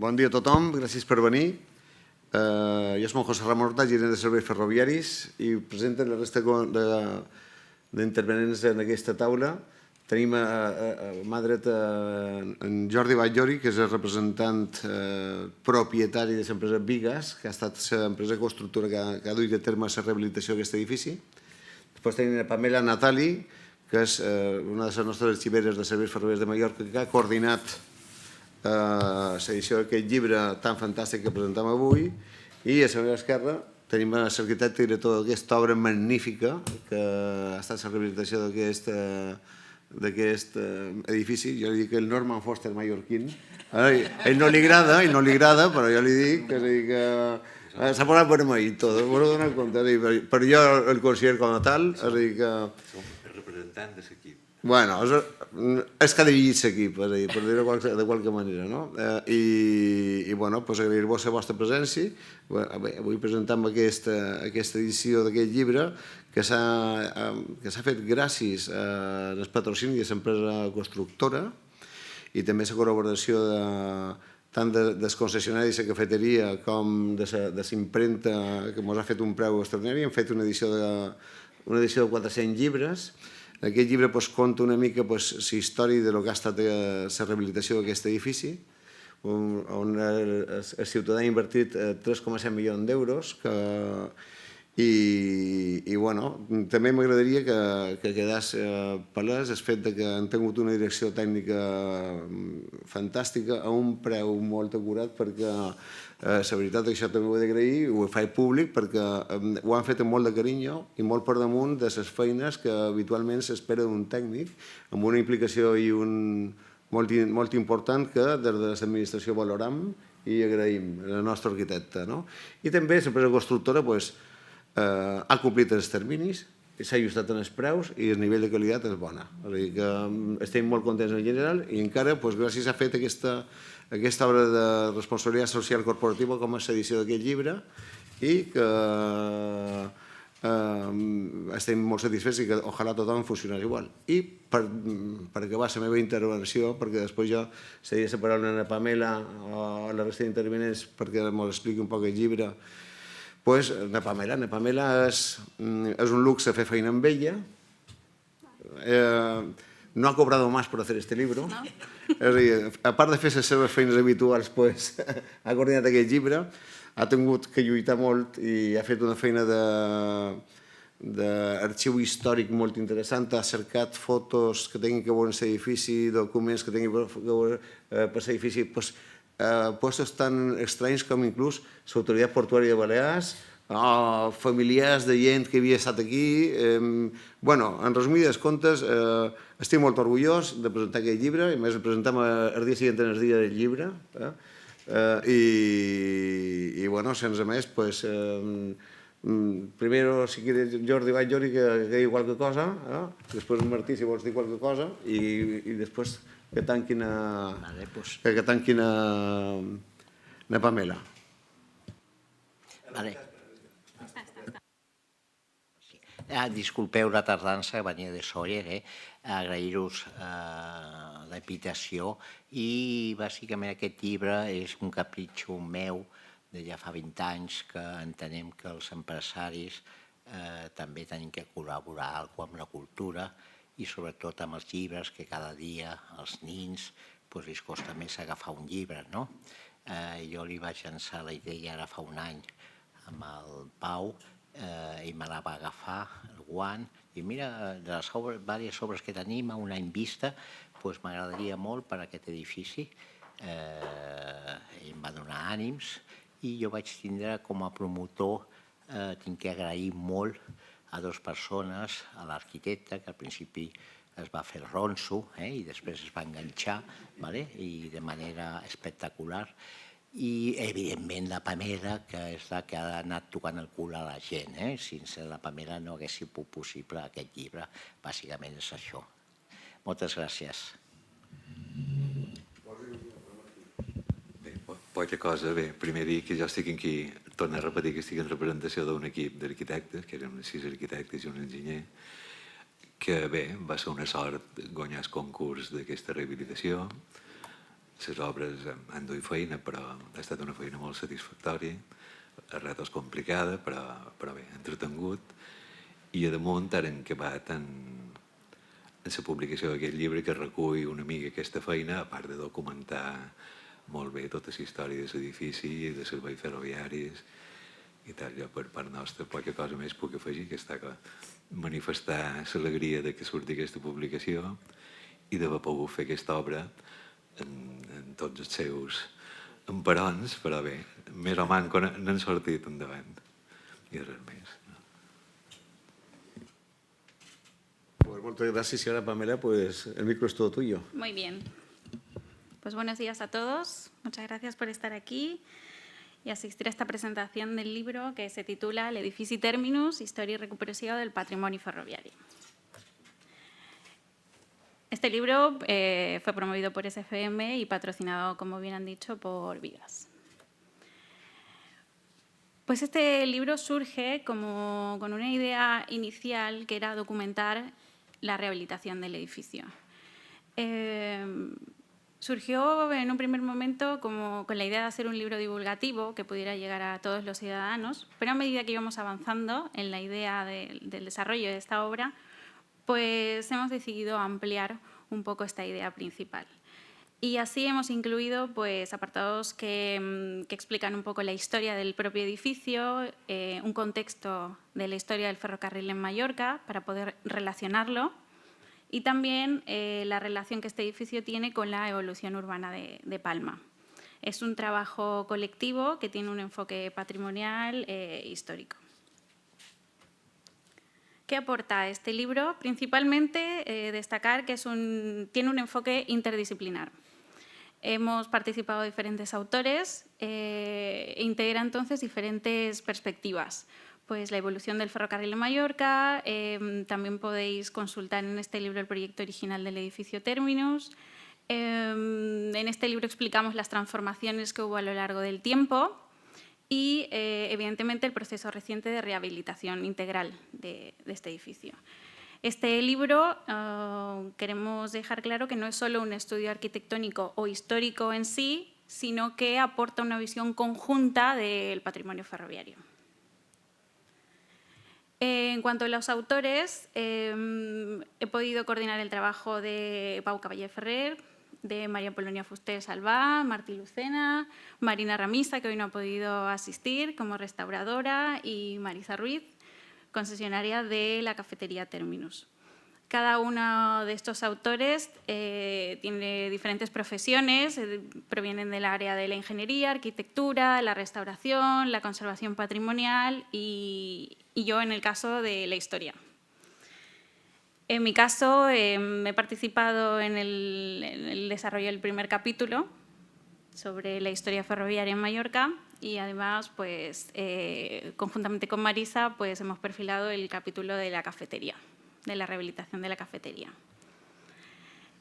Bon dia a tothom, gràcies per venir. Jo soc José Ramon Horta, gerent de serveis ferroviaris, i presenten la resta d'intervenents en aquesta taula. Tenim a mà dreta en Jordi Batllori, que és el representant propietari de l'empresa Bigas, que ha estat l'empresa constructora que ha duit a terme la rehabilitació d'aquest edifici. Després tenim a Pamela Natali, que és una de les nostres arxiveres de serveis ferroviaris de Mallorca, que ha coordinat l'edició d'aquest llibre tan fantàstic que presentem avui, i a la meva esquerra tenim l'arquitecte i director d'aquesta obra magnífica que ha estat la rehabilitació d'aquest edifici. Jo li dic el Norman Foster mallorquín. A ell no li agrada, però jo li dic que s'ha posat per mi i tot, m'ho he donat compte, però jo el considero com a tal. Som el representant de l'equip. Bueno, és que ha dirigit l'equip, per dir-ho de qualque manera, no? I, bueno, agrair-vos la vostra presència. Avui presentem aquesta edició d'aquest llibre que s'ha fet gràcies al patrocini de l'empresa constructora i també la col·laboració tant dels concessionaris de la cafeteria com de l'impremta, que ens ha fet un preu extraordinari. Hem fet una edició de 400 llibres. Aquest llibre conta una mica la història del que ha estat la rehabilitació d'aquest edifici, on el ciutadà ha invertit 3,7 milions d'euros. I també m'agradaria que quedés palès el fet que han tingut una direcció tècnica fantàstica a un preu molt acurat, perquè la veritat això també ho he d'agrair, ho faig públic, perquè ho han fet amb molt de carinyo i molt per damunt de les feines que habitualment s'espera d'un tècnic, amb una implicació i molt important que des de l'administració valorem i agraïm al nostre arquitecte. I també l'empresa constructora ha complit els terminis, s'ha ajustat en els preus i el nivell de qualitat és bona. Estem molt contents en general i encara gràcies a fet aquesta obra de responsabilitat social corporativa com és l'edició d'aquest llibre, i que estem molt satisfets i que ojalà tothom funcionés igual. I per acabar la meva intervenció, perquè després jo cediré la paraula a la Pamela o a la resta d'intervenents perquè ens expliqui un poc el llibre, la Pamela és un luxe fer feina amb ella. No ha cobrado más por hacer este libro. A part de fer les seves feines habituals, ha coordinat aquest llibre, ha tingut que lluitar molt i ha fet una feina d'arxiu històric molt interessant. Ha cercat fotos que tinguin que veure amb l'edifici, documents que tinguin que veure per l'edifici, puestos tan estranys com inclús l'autoritat portuària de Balears, familiars de gent que havia estat aquí. En resumides comptes, estic molt orgullós de presentar aquest llibre, i més el presentem el dia següent en el dia del llibre, i sense més, primer, si quieres, Jordi Batllori, que digui qualque cosa, després Martí, si vols dir qualque cosa, i després que tanquin a Pamela. Disculpeu la tardança, venia de Sóller, agrair-vos la invitació, i bàsicament aquest llibre és un capritxo meu de ja fa 20 anys, que entenem que els empresaris també tenim que col·laborar amb la cultura i sobretot amb els llibres, que cada dia als nins els costa més agafar un llibre. Jo li vaig llançar la idea ara fa un any amb el Pau, i me la va agafar, el guant, i mira, de les diverses obres que tenim a un any vista, m'agradaria molt per a aquest edifici, i em va donar ànims, i jo vaig tindre com a promotor, tinc que agrair molt a dues persones, a l'arquitecte, que al principi es va fer el ronso i després es va enganxar i de manera espectacular, i evidentment la Pamela, que és la que ha anat tocant el cul a la gent. Sense la Pamela no hagués sigut possible aquest llibre. Bàsicament és això. Moltes gràcies. Poca cosa. Bé, primer dir que jo estic aquí, torno a repetir que estic en representació d'un equip d'arquitectes, que eren 6 arquitectes i un enginyer, que bé, va ser una sort guanyar el concurs d'aquesta rehabilitació. les obres han duit feina, però ha estat una feina molt satisfactòria, a ratos complicada, però bé, entretengut. I a damunt ara hem acabat en la publicació d'aquest llibre que recull una mica aquesta feina, a part de documentar molt bé tota la història de l'edifici, de serveis ferroviaris i tal. Jo per part nostra poca cosa més puc afegir, que està que manifestar l'alegria de que surti aquesta publicació i d'haver pogut fer aquesta obra en tots els seus emperons, però bé, més o manco n'han sortit endavant. I res més. Pues muchas gracias y ahora, Pamela, pues el micro es todo tuyo. Muy bien. Pues buenos días a todos. Muchas gracias por estar aquí y asistir a esta presentación del libro que se titula L'edifici Terminus, Història i recuperació del patrimoni ferroviari. Este libro fue promovido por SFM y patrocinado, como bien han dicho, por Vigas. Pues este libro surge con una idea inicial que era documentar la rehabilitación del edificio. Surgió en un primer momento con la idea de hacer un libro divulgativo que pudiera llegar a todos los ciudadanos, pero a medida que íbamos avanzando en la idea del desarrollo de esta obra, pues hemos decidido ampliar un poco esta idea principal. Y así hemos incluido pues, apartados que explican un poco la historia del propio edificio, un contexto de la historia del ferrocarril en Mallorca para poder relacionarlo y también la relación que este edificio tiene con la evolución urbana de Palma. Es un trabajo colectivo que tiene un enfoque patrimonial e histórico. ¿Qué aporta este libro? Principalmente destacar que tiene un enfoque interdisciplinar. Hemos participado diferentes autores e integra entonces diferentes perspectivas. Pues la evolución del ferrocarril en Mallorca, también podéis consultar en este libro el proyecto original del edificio Terminus. En este libro explicamos las transformaciones que hubo a lo largo del tiempo y, evidentemente, el proceso reciente de rehabilitación integral de este edificio. Este libro queremos dejar claro que no es solo un estudio arquitectónico o histórico en sí, sino que aporta una visión conjunta del patrimonio ferroviario. En cuanto a los autores, he podido coordinar el trabajo de Pau Caballé Ferrer, de María Polonia Fuster Salvá, Martí Lucena, Marina Ramisa, que hoy no ha podido asistir como restauradora, y Marisa Ruiz, concesionaria de la cafetería Terminus. Cada uno de estos autores tiene diferentes profesiones, provienen del área de la ingeniería, arquitectura, la restauración, la conservación patrimonial y yo en el caso de la historia. En mi caso, he participado en el desarrollo del primer capítulo sobre la historia ferroviaria en Mallorca y además, pues, conjuntamente con Marisa, pues, hemos perfilado el capítulo de la cafetería, de la rehabilitación de la cafetería.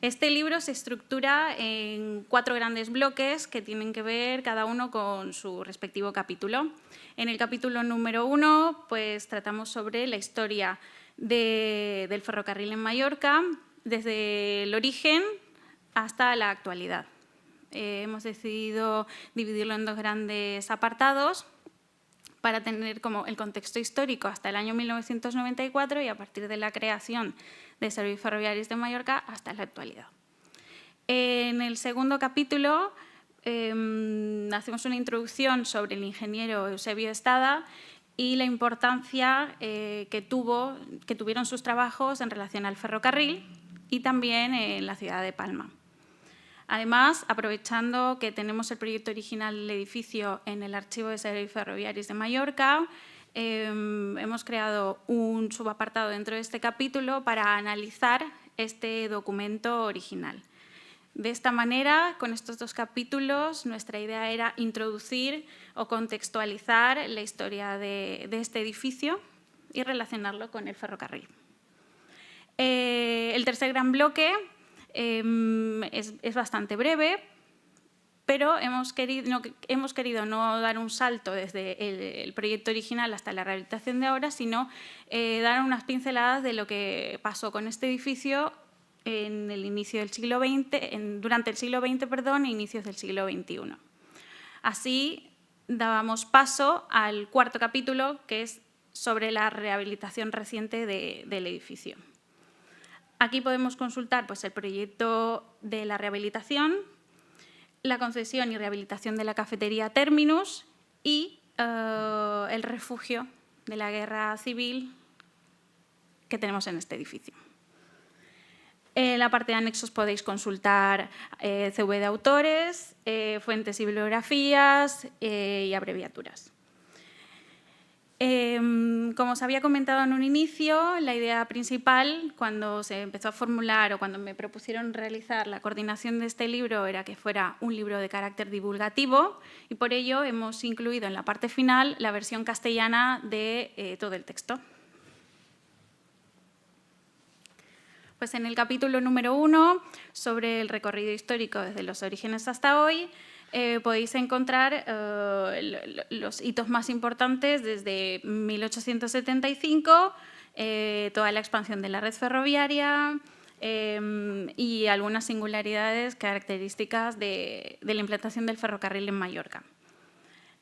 Este libro se estructura en 4 grandes bloques que tienen que ver cada uno con su respectivo capítulo. En el capítulo número 1, pues, tratamos sobre la historia del ferrocarril en Mallorca, desde el origen hasta la actualidad. Hemos decidido dividirlo en 2 grandes apartados para tener como el contexto histórico hasta el año 1994 y a partir de la creación de Serveis Ferroviaris de Mallorca hasta la actualidad. En el segundo capítulo hacemos una introducción sobre el ingeniero Eusebio Estada y la importancia que tuvieron sus trabajos en relación al ferrocarril y también en la ciudad de Palma. Además, aprovechando que tenemos el proyecto original del edificio en el Archivo de Serveis Ferroviaris de Mallorca, hemos creado un subapartado dentro de este capítulo para analizar este documento original. De esta manera, con estos 2 capítulos, nuestra idea era introducir o contextualizar la historia de este edificio y relacionarlo con el ferrocarril. El tercer gran bloque es bastante breve, pero hemos querido no dar un salto desde el proyecto original hasta la rehabilitación de ahora, sino dar unas pinceladas de lo que pasó con este edificio en el inicio del siglo XX, durante el siglo XX, perdón, e inicios del siglo XXI. Así dábamos paso al cuarto capítulo, que es sobre la rehabilitación reciente del edificio. Aquí podemos consultar pues, el proyecto de la rehabilitación, la concesión y rehabilitación de la cafetería Terminus y el refugio de la guerra civil que tenemos en este edificio. En la parte de anexos podéis consultar CV de autores, fuentes y bibliografías y abreviaturas. Como os había comentado en un inicio, la idea principal cuando se empezó a formular o cuando me propusieron realizar la coordinación de este libro era que fuera un libro de carácter divulgativo y por ello hemos incluido en la parte final la versión castellana de todo el texto. Pues en el capítulo número 1, sobre el recorrido histórico desde los orígenes hasta hoy, podéis encontrar los hitos más importantes desde 1875, toda la expansión de la red ferroviaria y algunas singularidades características de la implantación del ferrocarril en Mallorca.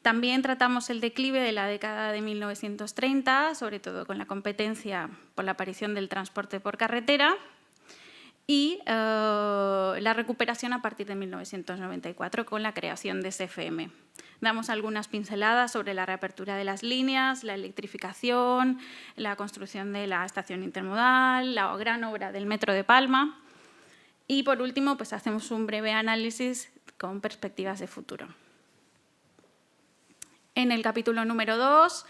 También tratamos el declive de la década de 1930, sobre todo con la competencia por la aparición del transporte por carretera y la recuperación a partir de 1994 con la creación de SFM. Damos algunas pinceladas sobre la reapertura de las líneas, la electrificación, la construcción de la estación intermodal, la gran obra del Metro de Palma y, por último, pues hacemos un breve análisis con perspectivas de futuro. En el capítulo número 2,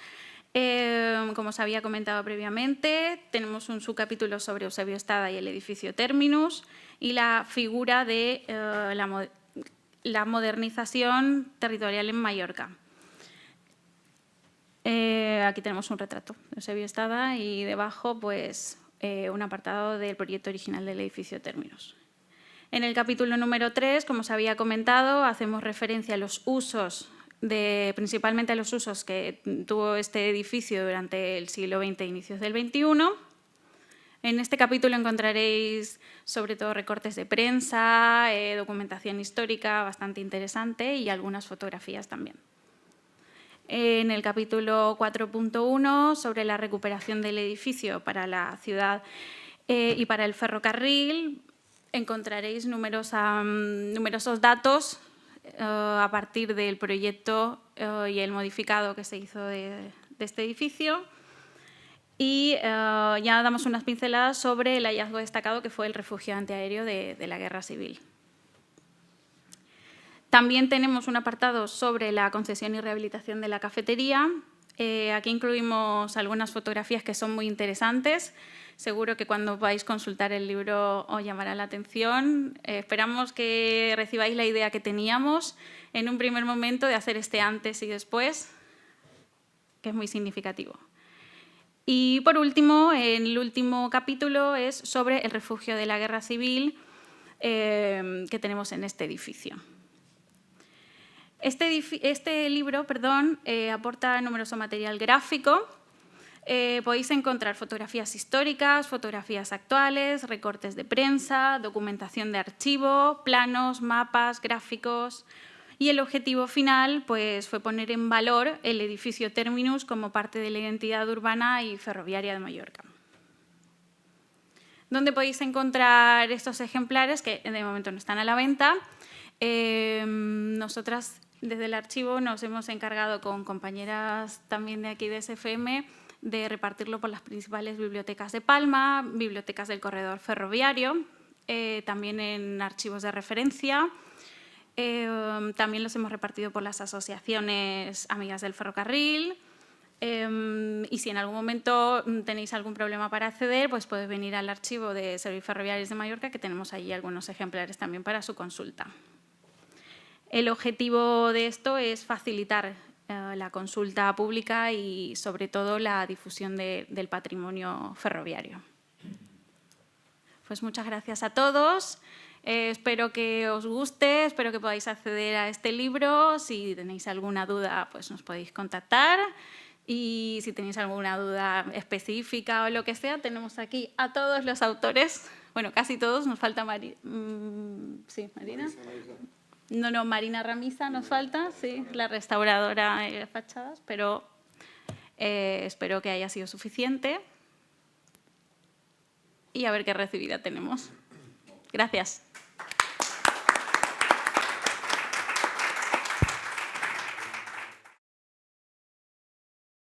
como os había comentado previamente, tenemos un subcapítulo sobre Eusebio Estada y el edificio Terminus y la figura de la modernización territorial en Mallorca. Aquí tenemos un retrato de Eusebio Estada y debajo pues, un apartado del proyecto original del edificio Terminus. En el capítulo número 3, como os había comentado, hacemos referencia a los usos principalmente a los usos que tuvo este edificio durante el siglo XX e inicios del XXI. En este capítulo encontraréis sobre todo recortes de prensa, documentación histórica bastante interesante y algunas fotografías también. En el capítulo 4.1 sobre la recuperación del edificio para la ciudad y para el ferrocarril encontraréis numerosos datos a partir del proyecto y el modificado que se hizo de este edificio. Y ya damos unas pinceladas sobre el hallazgo destacado que fue el refugio antiaéreo de la Guerra Civil. También tenemos un apartado sobre la concesión y rehabilitación de la cafetería. Aquí incluimos algunas fotografías que son muy interesantes. Seguro que cuando podáis consultar el libro os llamará la atención. Esperamos que recibáis la idea que teníamos en un primer momento de hacer este antes y después, que es muy significativo. Y por último, el último capítulo es sobre el refugio de la Guerra Civil que tenemos en este edificio. Este libro aporta numeroso material gráfico. Podéis encontrar fotografías históricas, fotografías actuales, recortes de prensa, documentación de archivo, planos, mapas, gráficos. Y el objetivo final pues, fue poner en valor el edificio Terminus como parte de la identidad urbana y ferroviaria de Mallorca. ¿Dónde podéis encontrar estos ejemplares que de momento no están a la venta? Nosotras desde el archivo nos hemos encargado con compañeras también de aquí de SFM de repartirlo por las principales bibliotecas de Palma, bibliotecas del corredor ferroviario, también en archivos de referencia. También los hemos repartido por las asociaciones amigas del ferrocarril. Y si en algún momento tenéis algún problema para acceder, pues podéis venir al archivo de Servicios Ferroviarios de Mallorca, que tenemos allí algunos ejemplares también para su consulta. El objetivo de esto es facilitar la consulta pública y, sobre todo, la difusión del patrimonio ferroviario. Pues muchas gracias a todos. Espero que os guste, espero que podáis acceder a este libro. Si tenéis alguna duda, pues nos podéis contactar. Y si tenéis alguna duda específica o lo que sea, tenemos aquí a todos los autores bueno, casi todos, nos falta sí, Marina. No, Marina Ramisa nos falta, sí, la restauradora de fachadas, pero espero que haya sido suficiente y a ver qué recibida tenemos. Gracias.